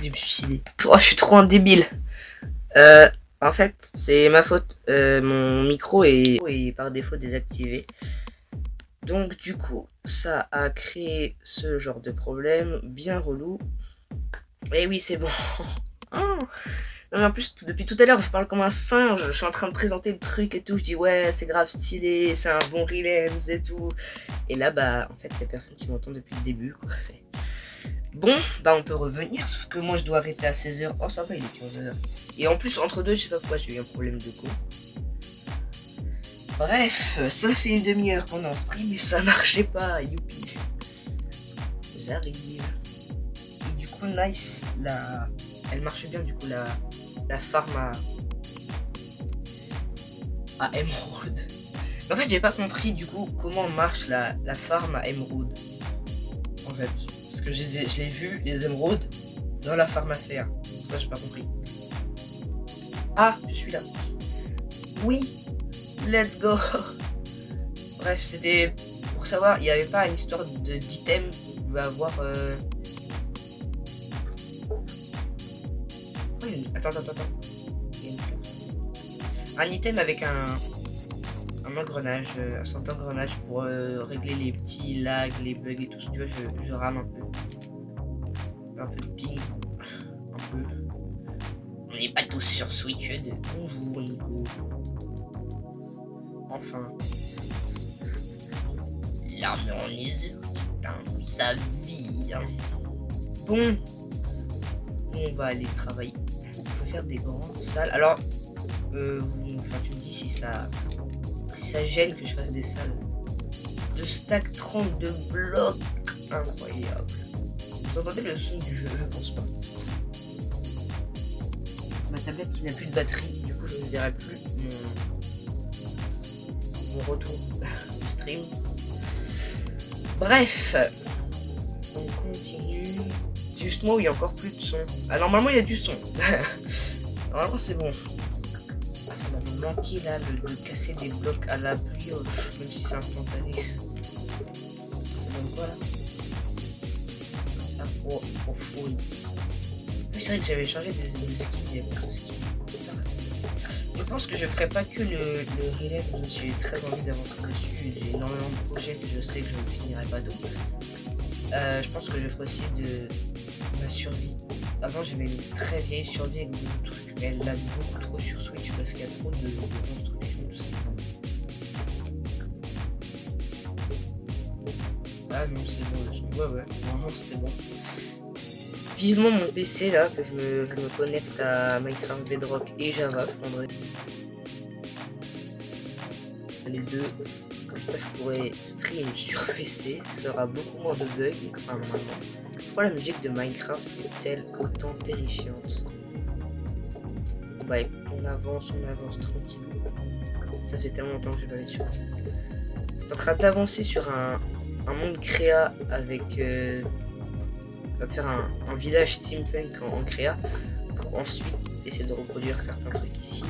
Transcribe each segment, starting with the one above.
Je me suis suicidé. Oh, je suis trop un débile. En fait, c'est ma faute. Mon micro est par défaut désactivé. Donc du coup, ça a créé ce genre de problème bien relou. Et oui, c'est bon. Non, mais en plus, depuis tout à l'heure, je parle comme un singe. Je suis en train de présenter le truc et tout. Je dis ouais, c'est grave stylé, c'est un bon Relams et tout. Et là, bah, en fait, il y a personne qui m'entend depuis le début, quoi. Bon, bah, on peut revenir, sauf que moi, je dois arrêter à 16h. Oh, ça va, il est 15h. Et en plus, entre deux, je sais pas pourquoi j'ai eu un problème de co. Bref, ça fait une demi-heure qu'on est en stream et ça marchait pas, youpi. J'arrive. Et du coup, nice, elle marche bien, du coup, la farm à Emerald. En fait, j'ai pas compris, du coup, comment marche la farm à Emerald. En fait, parce que je l'ai vu, les émeraudes, dans la farm à fer. Ça, j'ai pas compris. Ah, je suis là. Oui. Let's go. Bref, c'était pour savoir, il n'y avait pas une histoire d'item qu'on pouvait avoir. Attends. Un item avec un engrenage, un centre d'engrenage pour régler les petits lags, les bugs et tout. Tu vois, je rame un peu. Un peu de ping. Un peu. On n'est pas tous sur Switch. Bonjour Nico. Enfin. L'armure en azur, putain, sa vie. Hein. Bon. On va aller travailler. Je vais faire des grandes salles. Alors, tu me dis si ça gêne que je fasse des salles. De stack 32 blocs. Incroyable. Vous entendez le son du jeu? Je pense pas. Ma tablette qui n'a plus de batterie. Du coup, je ne verrai plus mon retour du stream. Bref, on continue. C'est juste moi où il y a encore plus de son. Ah, normalement il y a du son. Normalement c'est bon. Ah, ça m'a manqué là de casser des blocs à la brioche, même si c'est instantané. Ça donne quoi là? Ça pour fouille. Oui, c'est vrai que j'avais changé de skin, il y avait pas de skin. Je pense que je ferai pas que le relais, j'ai très envie d'avancer dessus, j'ai énormément de projets que je sais que je ne finirai pas d'eau. Je pense que je ferai aussi de ma survie. Avant j'avais une très vieille survie avec beaucoup de trucs, mais elle l'a beaucoup trop sur Switch parce qu'il y a trop de construction, tout ça. Ah non, c'est bon le son. Ouais, vraiment c'était bon. Vivement mon PC là, que je me connecte à Minecraft Bedrock et Java, je prendrai les deux, comme ça je pourrais stream sur PC, ça aura beaucoup moins de bugs, enfin normalement. Pourquoi la musique de Minecraft est-elle autant terrifiante? Bah écoute, on avance tranquillement. Ça fait tellement longtemps que je vais aller sur. Je suis en train d'avancer sur un monde créa avec... on va faire un village steampunk en créa pour ensuite essayer de reproduire certains trucs ici.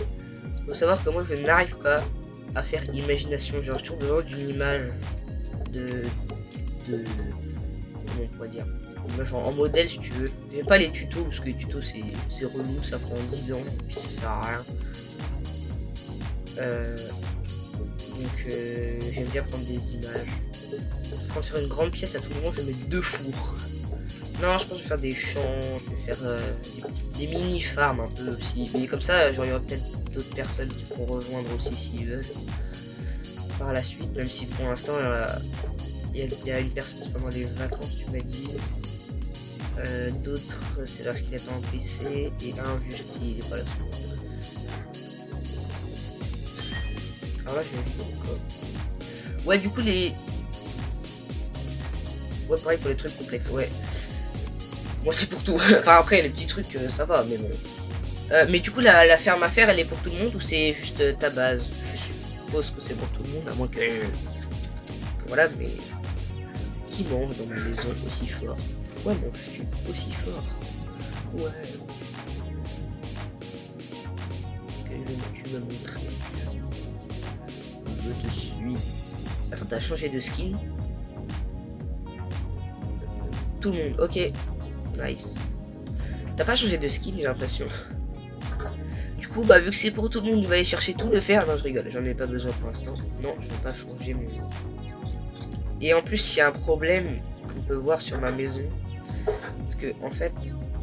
Il faut savoir que moi je n'arrive pas à faire imagination, genre j'ai toujours besoin d'une image de comment on pourrait dire, genre en modèle si tu veux. J'aime pas les tutos parce que les tutos c'est relou, ça prend 10 ans et puis ça sert à rien. Donc j'aime bien prendre des images. Je suis en train de faire une grande pièce à tout le monde, je vais mettre 2 fours. Non, je pense que je vais faire des champs, je vais faire des mini farms un peu aussi. Mais comme ça, genre, il y aura peut-être d'autres personnes qui pourront rejoindre aussi s'ils veulent. Par la suite, même si pour l'instant, il y a une personne pendant les vacances, tu m'as dit. D'autres, c'est parce qu'il est en PC. Et un, juste, il est pas là. Alors là, j'ai vu. Ouais, du coup, les... Ouais, pareil pour les trucs complexes, ouais. Moi c'est pour tout. Enfin après les petits trucs ça va mais bon. Mais du coup la ferme à faire elle est pour tout le monde ou c'est juste ta base? Je suppose que c'est pour tout le monde à moins que... Voilà mais... Qui mange dans ma maison aussi fort? Ouais bon je suis aussi fort. Ouais. Ok tu me montrer. Je te suis. Attends t'as changé de skin? Tout le monde, ok. Nice. T'as pas changé de skin, j'ai l'impression. Du coup, bah vu que c'est pour tout le monde, je vais aller chercher tout le fer. Non, je rigole, j'en ai pas besoin pour l'instant. Non, je vais pas changer mon... Et en plus, il y a un problème qu'on peut voir sur ma maison. Parce que, en fait,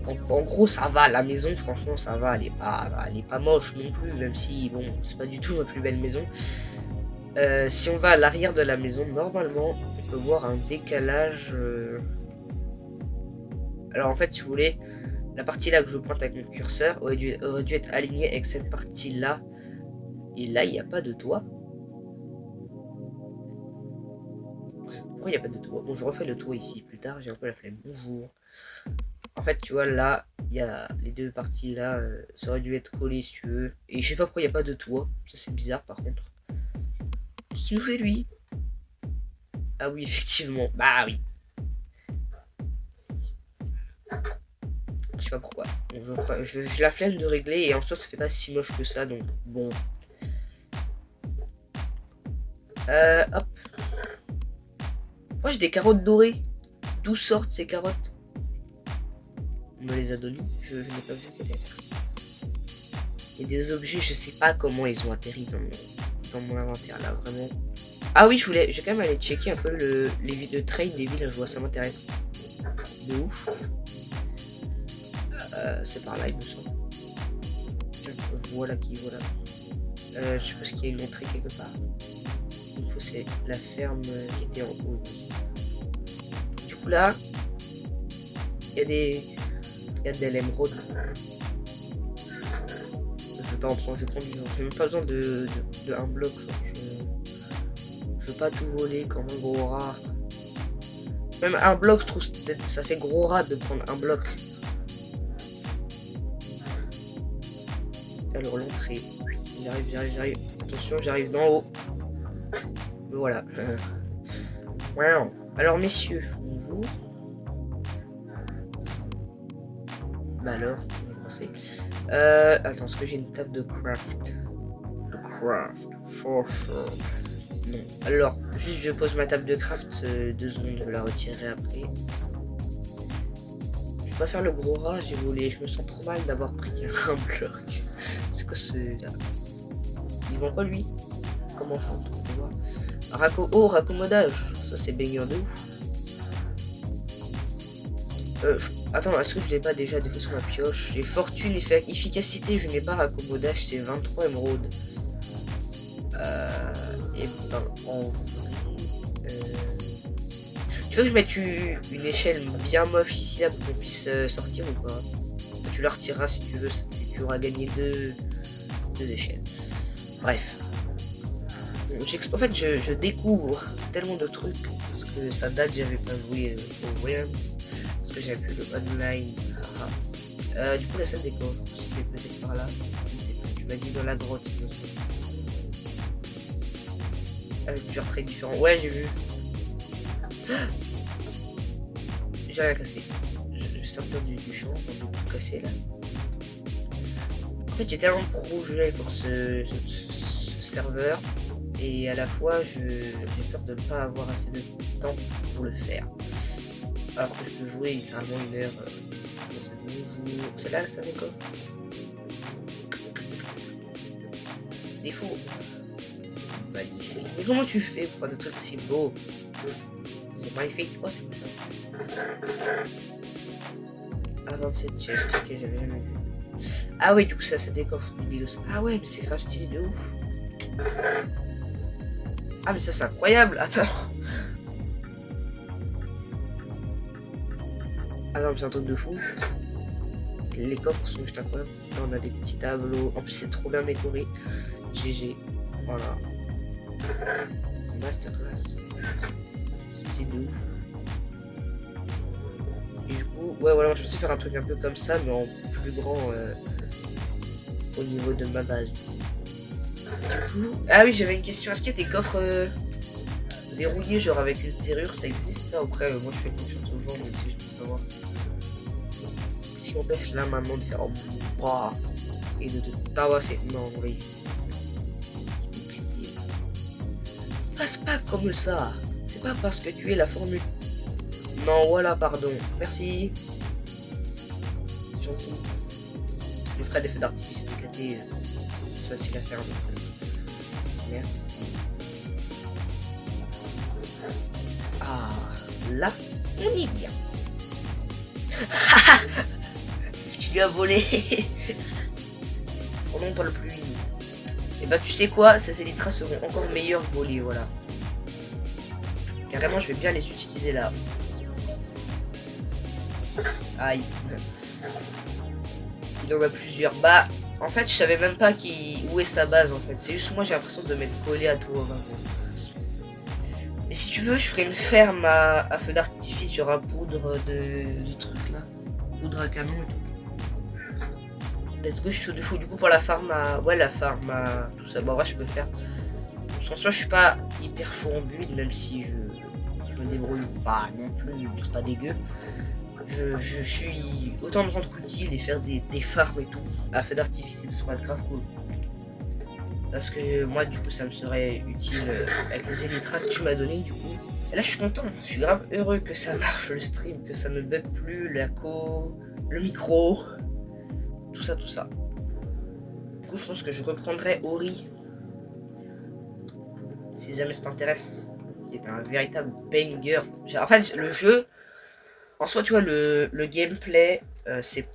en gros, ça va. La maison, franchement, ça va. Elle est pas moche non plus, même si, bon, c'est pas du tout ma plus belle maison. Si on va à l'arrière de la maison, normalement, on peut voir un décalage. Alors, en fait, si vous voulez, la partie là que je pointe avec mon curseur aurait dû être alignée avec cette partie là. Et là, il n'y a pas de toit. Pourquoi il n'y a pas de toit? Bon, je refais le toit ici plus tard, j'ai un peu la flemme. Bonjour. En fait, tu vois, là, il y a les deux parties là, ça aurait dû être collé si tu veux. Et je sais pas pourquoi il n'y a pas de toit. Ça, c'est bizarre par contre. Qu'est-ce qu'il nous fait lui? Ah oui, effectivement. Bah oui. Je sais pas pourquoi. Bon, j'ai la flemme de régler et en soi, ça fait pas si moche que ça, donc bon. Hop. Moi j'ai des carottes dorées. D'où sortent ces carottes? On me les a données, je n'ai pas vu peut-être. Il y a des objets, je sais pas comment ils ont atterri dans mon inventaire là, vraiment. Ah oui, je vais quand même aller checker un peu le trade des villes, ça m'intéresse. De ouf. C'est par là, il me semble. Tiens, voilà qui, voilà. Je suppose qu'il y a une entrée quelque part. Du coup, c'est la ferme qui était en haut. Du coup, là, il y a de l'émeraude. Je vais pas en prendre, je vais prendre du genre. J'ai même pas besoin de un bloc. Je veux pas tout voler comme un gros rat. Même un bloc, je trouve ça fait gros rat de prendre un bloc. Alors l'entrée. J'arrive. Attention, j'arrive d'en haut. Mais voilà. Wow. Alors messieurs, bonjour. Bah alors, on va commencer. Attends, est-ce que j'ai une table de craft? For sure. Non. Alors, juste je pose ma table de craft 2 secondes, je vais la retirer après. Je vais pas faire le gros rat, j'ai volé. Je me sens trop mal d'avoir pris un bloc. C'est quoi ce... Ils vont quoi lui? Comment je chante? On peut voir. Raccommodage. Ça c'est baigneur de ouf. Attends, est-ce que je l'ai pas déjà défait sur ma pioche? J'ai fortune, efficacité, je n'ai pas raccommodage, c'est 23 émeraudes. Et ben en vrai... Tu veux que je mette une échelle bien moche ici là pour qu'on puisse sortir ou pas? Tu la retireras si tu veux, tu auras gagné deux échelles. Bref. En fait, je découvre tellement de trucs parce que ça date, j'avais pas joué au Realms parce que j'avais plus le online. Du coup, la salle des coffres, c'est peut-être par là. Tu m'as dit dans la grotte. Avec plusieurs traits différents. Ouais, j'ai vu. J'ai rien cassé. Je vais sortir du champ pour tout casser là. En fait, j'ai tellement de projets pour ce serveur et à la fois j'ai peur de ne pas avoir assez de temps pour le faire. Alors que je peux jouer littéralement 1 heure. C'est là ça décolle. Défaut. Magnifique. Mais comment tu fais pour des trucs si beaux? C'est magnifique. Oh, c'est quoi ça? Ah, 27 chest, ok, j'avais jamais vu. Ah oui, du coup ça décoffre des bilos. Ah ouais, mais c'est grave stylé de ouf. Ah mais ça c'est incroyable. Attends. Ah non, mais c'est un truc de fou. Les coffres sont juste incroyables. Là on a des petits tableaux. En plus c'est trop bien décoré. GG. Voilà. Masterclass. Stylé de ouf. Et du coup, ouais voilà, je pensais faire un truc un peu comme ça, mais en plus grand au niveau de ma base. Du coup, ah oui, j'avais une question. Est-ce qu'il y a des coffres verrouillés, genre avec une serrure? Ça existe ça? Après, moi je fais confiance aux gens, mais si je peux savoir. Si on m'empêche là maintenant de faire bras et de tabasser. Non, oui. Passe pas comme ça. C'est pas parce que tu es la formule. Non, voilà, pardon. Merci. gentil. Je ferai des feux d'artifice éclatés, c'est facile à faire. Donc, merci. Ah, là, on y vient. Tu lui as volé. Oh non, pas le pluie. Et bah tu sais quoi, ces élytras seront encore meilleurs volés, voilà. Carrément, je vais bien les utiliser là. Aïe. Il en a plusieurs. Bah, en fait, je savais même pas où est sa base, en fait. C'est juste moi, j'ai l'impression de m'être collé à tout. Et si tu veux, je ferai une ferme à feu d'artifice. Il y aura poudre de trucs là. Poudre à canon et tout. Let's go, je suis au défaut du coup pour la farm à... Ouais, la farm à... Tout ça, bon, ouais, je peux faire. En soi, je suis pas hyper chaud en build, même si je me débrouille pas non plus, c'est pas dégueu. Je suis autant me rendre utile et faire des farms et tout à feu d'artifice, ça serait grave cool. Parce que moi, du coup, ça me serait utile avec les élytras que tu m'as donné, du coup. Et là, je suis content, je suis grave heureux que ça marche le stream, que ça ne bug plus, la co, le micro. Tout ça, tout ça. Du coup, je pense que je reprendrai Ori. Si jamais ça t'intéresse. Qui est un véritable banger. En fait, le jeu, en soi, tu vois, le gameplay, c'est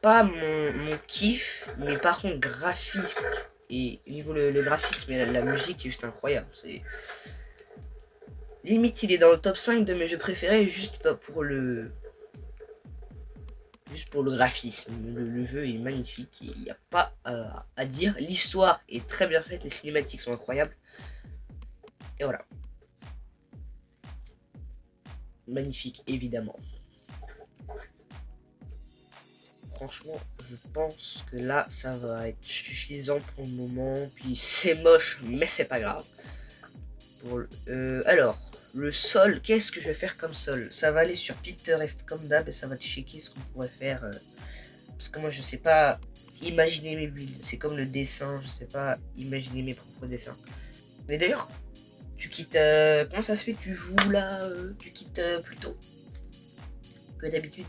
pas mon kiff. Mais par contre, graphique. Et niveau le graphisme et la musique est juste incroyable. C'est limite, il est dans le top 5 de mes jeux préférés, juste pas pour le... Juste pour le graphisme, le jeu est magnifique, il n'y a pas à dire. L'histoire est très bien faite, les cinématiques sont incroyables. Et voilà. Magnifique, évidemment. Franchement, je pense que là, ça va être suffisant pour le moment. Puis c'est moche, mais c'est pas grave. Alors, le sol, qu'est-ce que je vais faire comme sol? Ça va aller sur Pinterest comme d'hab et ça va te checker ce qu'on pourrait faire. Parce que moi, je sais pas imaginer mes builds. C'est comme le dessin, je sais pas imaginer mes propres dessins. Mais d'ailleurs, tu quittes... comment ça se fait? Tu joues là tu quittes plus tôt que d'habitude?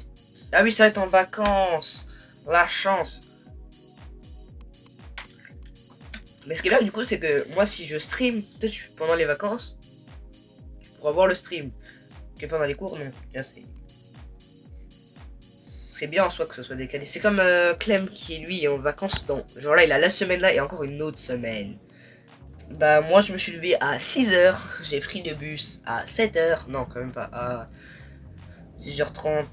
Ah oui, ça va être en vacances. La chance. Mais ce qui est bien du coup, c'est que moi, si je stream pendant les vacances, tu pourras voir le stream. Et pendant les cours, non. C'est bien en soi que ce soit décalé. C'est comme Clem qui, lui, est en vacances. Donc, genre là, il a la semaine là et encore une autre semaine. Bah, moi, je me suis levé à 6h. J'ai pris le bus à 7h. Non, quand même pas. À 6h30.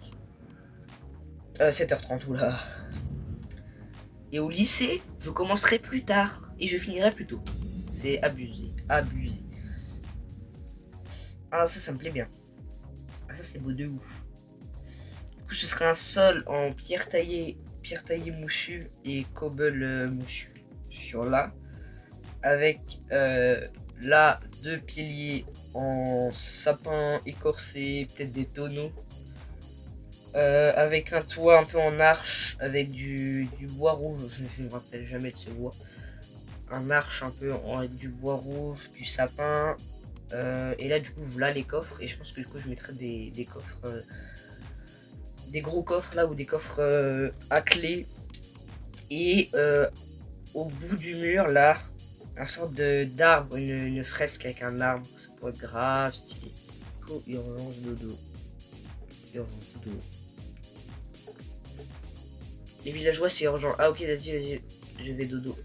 7h30, oula. Et au lycée, je commencerai plus tard. Et je finirai plus tôt. C'est abusé. Abusé. Ah, ça me plaît bien. Ah, ça, c'est beau de ouf. Du coup, ce serait un sol en pierre taillée moussue et cobble moussu. Sur là. Avec là 2 piliers en sapin écorcé, peut-être des tonneaux. Avec un toit un peu en arche, avec du bois rouge, je ne me rappelle jamais de ce bois. Un arche un peu avec du bois rouge, du sapin. Et là du coup voilà les coffres. Et je pense que du coup je mettrai des coffres, des gros coffres là, ou des coffres à clé. Et au bout du mur là, un sorte d'arbre, une fresque avec un arbre. Ça pourrait être grave stylé. Urgence dodo. Urgence dodo. Les villageois c'est urgent. Ah ok, vas-y, je vais dodo.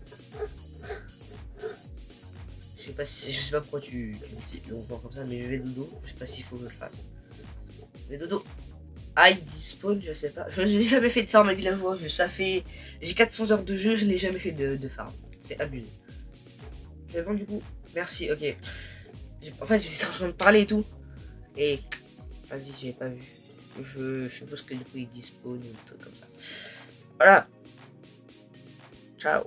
Je sais pas pourquoi tu dis longtemps comme ça, mais je vais dodo. Je sais pas s'il faut que je le fasse. Mais dodo. Aïe, despawn, je sais pas. Je n'ai jamais fait de farm à villageois. J'ai 400 heures de jeu, je n'ai jamais fait de farm. C'est abusé. C'est bon du coup? Merci, ok. En fait, j'étais en train de parler et tout. Et vas-y, j'avais pas vu. Je suppose que du coup il despawn ou un truc comme ça. Voilà. Ciao.